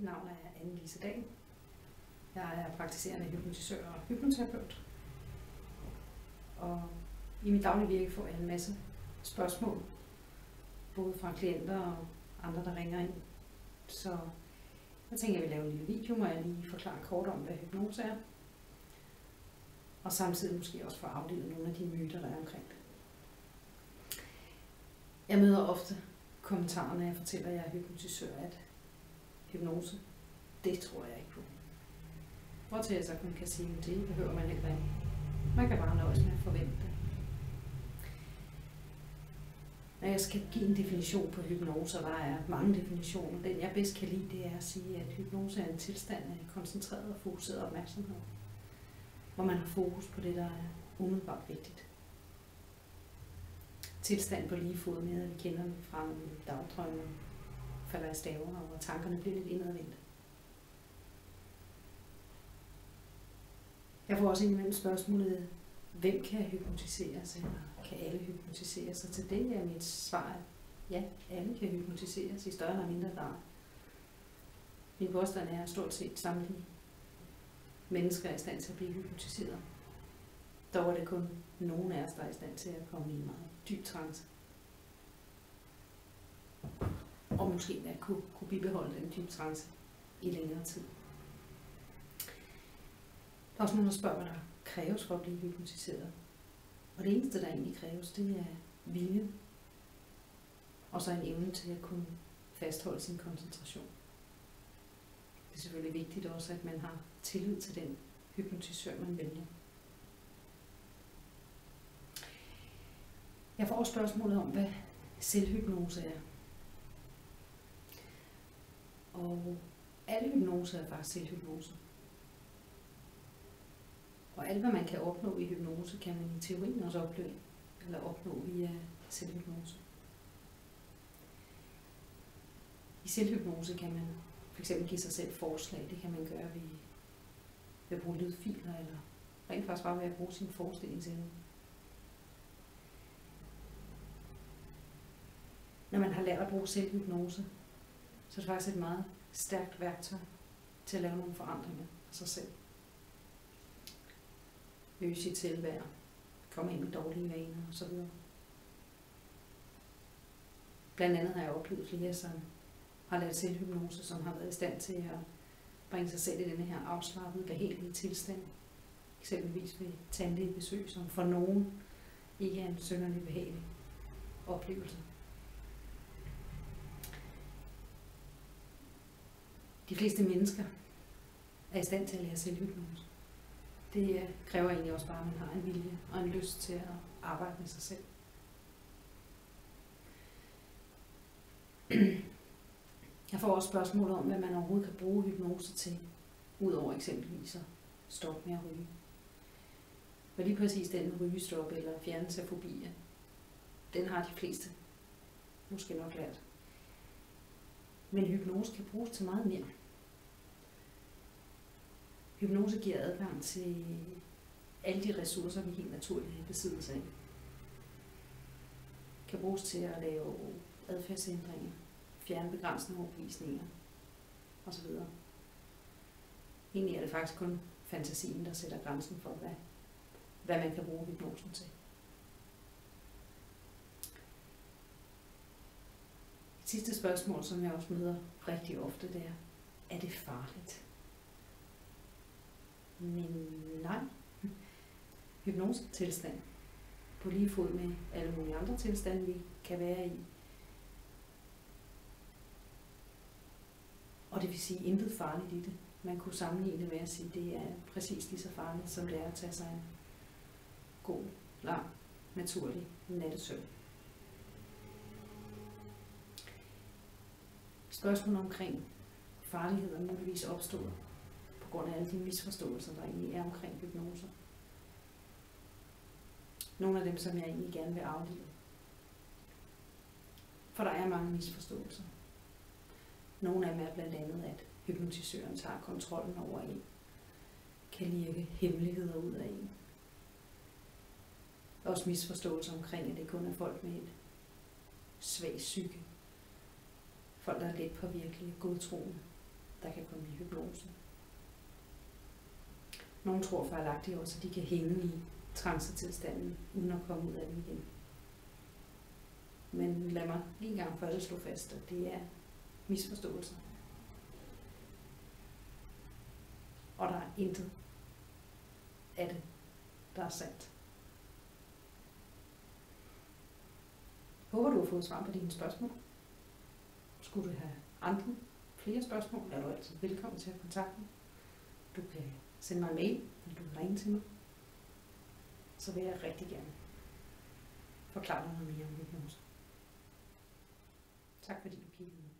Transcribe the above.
Mit navn er Anne-Lise Dahl. Jeg er praktiserende hypnotisør og hypnoterapeut. Og i mit daglige virke får jeg en masse spørgsmål, både fra klienter og andre, der ringer ind. Så jeg tænker, at jeg vil lave en lille video, hvor jeg lige forklarer kort om, hvad hypnose er. Og samtidig måske også få aflevet nogle af de myter, der er omkring det. Jeg møder ofte kommentarer, når jeg fortæller, at jeg er hypnotisør, at hypnose, det tror jeg ikke på. Hvortil jeg så kun kan sige, at det behøver man heller ikke. Man kan bare nøjes med at forvente det. Når jeg skal give en definition på hypnose, og der er mange definitioner, den jeg bedst kan lide, det er at sige, at hypnose er en tilstand af koncentreret og fokuseret opmærksomhed, hvor man har fokus på det, der er umiddelbart vigtigt. Tilstand på lige fod med, at vi kender den fra dagdrømme, falder i staver, og hvor tankerne bliver lidt indadvendt. Jeg får også indimellem spørgsmålet, hvem kan hypnotiseres, eller kan alle hypnotiseres? Og til det er mit svar, at ja, alle kan hypnotiseres i større eller mindre grad. Min påstand er, at stort set samtlige mennesker er i stand til at blive hypnotiseret. Dog er det kun nogle af os, der er i stand til at komme i en meget dyb trance. Og måske at kunne bibeholde den dybe trance i længere tid. Der er også nogen, der spørger, hvad der kræves for at blive hypnotiseret. Og det eneste, der egentlig kræves, det er vilje. Og så en evne til at kunne fastholde sin koncentration. Det er selvfølgelig vigtigt også, at man har tillid til den hypnotisør, man vælger. Jeg får også spørgsmålet om, hvad selvhypnose er. Og alle hypnose er faktisk selvhypnose. Og alt, hvad man kan opnå i hypnose, kan man i teorien også opnå via selvhypnose. I selvhypnose kan man f.eks. give sig selv forslag. Det kan man gøre ved at bruge lydfiler, eller rent faktisk bare ved at bruge sin forestillingsevne. Når man har lært at bruge selvhypnose, så er det faktisk et meget stærkt værktøj til at lave nogle forandringer af sig selv. Øge sit selvværd, komme ind med dårlige vaner osv. Blandt andet har jeg oplevet flere, som har lært selvhypnose, som har været i stand til at bringe sig selv i denne her afslappede, behagelige tilstand. Eksempelvis ved tandlægebesøg, som for nogen ikke er en synderlig behagelig oplevelse. De fleste mennesker er i stand til at lære selvhypnose. Det kræver egentlig også bare, at man har en vilje og en lyst til at arbejde med sig selv. Jeg får også spørgsmål om, hvad man overhovedet kan bruge hypnose til, udover eksempelvis at stoppe med at ryge. Og lige præcis den rygestop eller fjernelse af fobier, den har de fleste måske nok lært. Men hypnose kan bruges til meget mere. Hypnose giver adgang til alle de ressourcer, vi helt naturligt er i besiddelse af. Kan bruges til at lave adfærdsændringer, fjerne begrænsende overbevisninger osv. Egentlig er det faktisk kun fantasien, der sætter grænsen for, hvad man kan bruge hypnosen til. Et sidste spørgsmål, som jeg også møder rigtig ofte, det er det farligt? Men nej. Hypnosetilstand på lige fod med alle mulige andre tilstande, vi kan være i. Og det vil sige intet farligt i det. Man kunne sammenligne med at sige, at det er præcis lige så farligt, som det er at tage sig en god, lang, naturlig nattesøvn. Spørgsmål omkring farlighed er muligvis opstået på grund af alle de misforståelser, der egentlig er omkring hypnose. Nogle af dem, som jeg egentlig gerne vil aflive. For der er mange misforståelser. Nogle af dem er blandt andet, at hypnotisøren tager kontrollen over en, kan lirke hemmeligheder ud af en. Også misforståelser omkring, at det kun er folk med et svag psyke. Folk, der er let påvirkelige, godtroende. der kan komme i hypnose. Nogle tror fejlagtigt også, at de kan hænge i trancetilstanden, uden at komme ud af den igen. Men lad mig lige en gang før det slå fast, at det er misforståelser. Og der er intet af det, der er sandt. Håber, du har fået svar på dine spørgsmål. Skulle du have flere spørgsmål, er du altid velkommen til at kontakte mig. Du kan sende mig en mail, eller du kan ringe til mig. Så vil jeg rigtig gerne forklare dig noget mere om hypnose. Tak fordi du kiggede med.